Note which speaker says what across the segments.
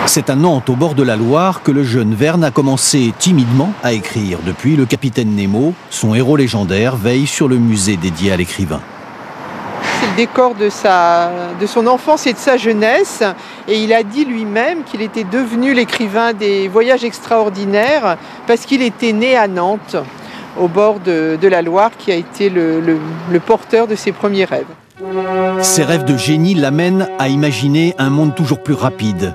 Speaker 1: C'est à Nantes, au bord de la Loire, que le jeune Verne a commencé timidement à écrire. Depuis, le capitaine Nemo, son héros légendaire, veille sur le musée dédié à l'écrivain.
Speaker 2: C'est le décor de son enfance et de sa jeunesse. Et il a dit lui-même qu'il était devenu l'écrivain des Voyages extraordinaires parce qu'il était né à Nantes, au bord de la Loire, qui a été le porteur de ses premiers rêves.
Speaker 1: Ses rêves de génie l'amènent à imaginer un monde toujours plus rapide.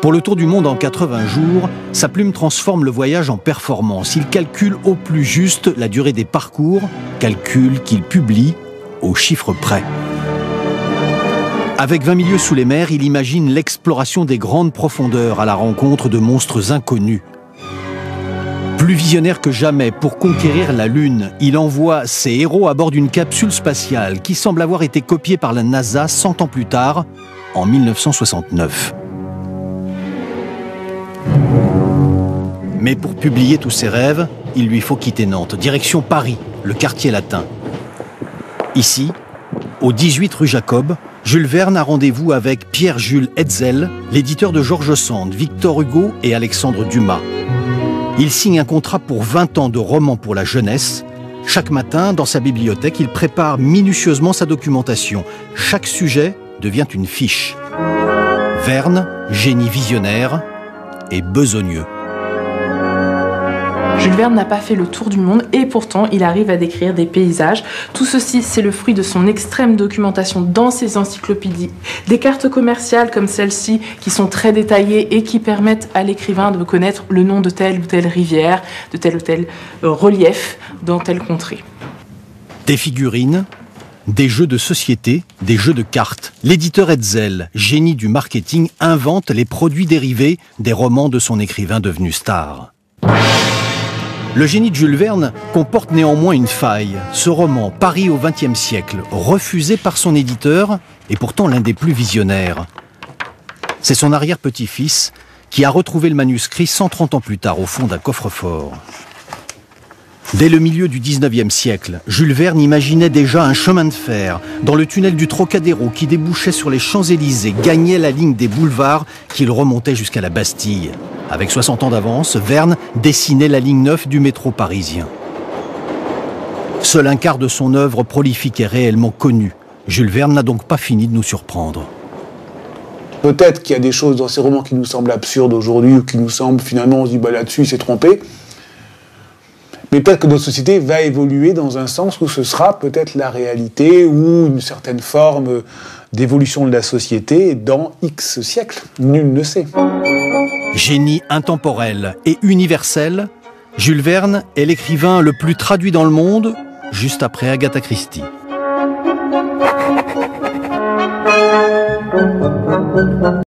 Speaker 1: Pour le tour du monde en 80 jours, sa plume transforme le voyage en performance. Il calcule au plus juste la durée des parcours, calcul qu'il publie au chiffre près. Avec 20 milieux sous les mers, il imagine l'exploration des grandes profondeurs à la rencontre de monstres inconnus. Plus visionnaire que jamais, pour conquérir la Lune, il envoie ses héros à bord d'une capsule spatiale qui semble avoir été copiée par la NASA 100 ans plus tard, en 1969. Mais pour publier tous ses rêves, il lui faut quitter Nantes, direction Paris, le quartier latin. Ici, au 18 rue Jacob, Jules Verne a rendez-vous avec Pierre-Jules Hetzel, l'éditeur de George Sand, Victor Hugo et Alexandre Dumas. Il signe un contrat pour 20 ans de romans pour la jeunesse. Chaque matin, dans sa bibliothèque, il prépare minutieusement sa documentation. Chaque sujet devient une fiche. Verne, génie visionnaire et besogneux.
Speaker 3: Jules Verne n'a pas fait le tour du monde et pourtant il arrive à décrire des paysages. Tout ceci, c'est le fruit de son extrême documentation dans ses encyclopédies. Des cartes commerciales comme celle-ci qui sont très détaillées et qui permettent à l'écrivain de connaître le nom de telle ou telle rivière, de tel ou tel relief dans telle contrée.
Speaker 1: Des figurines, des jeux de société, des jeux de cartes. L'éditeur Hetzel, génie du marketing, invente les produits dérivés des romans de son écrivain devenu star. Le génie de Jules Verne comporte néanmoins une faille. Ce roman, Paris au XXe siècle, refusé par son éditeur, est pourtant l'un des plus visionnaires. C'est son arrière-petit-fils qui a retrouvé le manuscrit 130 ans plus tard au fond d'un coffre-fort. Dès le milieu du XIXe siècle, Jules Verne imaginait déjà un chemin de fer dans le tunnel du Trocadéro qui débouchait sur les Champs-Élysées, gagnait la ligne des boulevards qui le remontait jusqu'à la Bastille. Avec 60 ans d'avance, Verne dessinait la ligne 9 du métro parisien. Seul un quart de son œuvre prolifique est réellement connu. Jules Verne n'a donc pas fini de nous surprendre.
Speaker 4: Peut-être qu'il y a des choses dans ces romans qui nous semblent absurdes aujourd'hui, ou qui nous semblent, finalement, on se dit, bah, là-dessus, il s'est trompé. Mais peut-être que notre société va évoluer dans un sens où ce sera peut-être la réalité, ou une certaine forme d'évolution de la société dans X siècles. Nul ne sait.
Speaker 1: Génie intemporel et universel, Jules Verne est l'écrivain le plus traduit dans le monde, juste après Agatha Christie.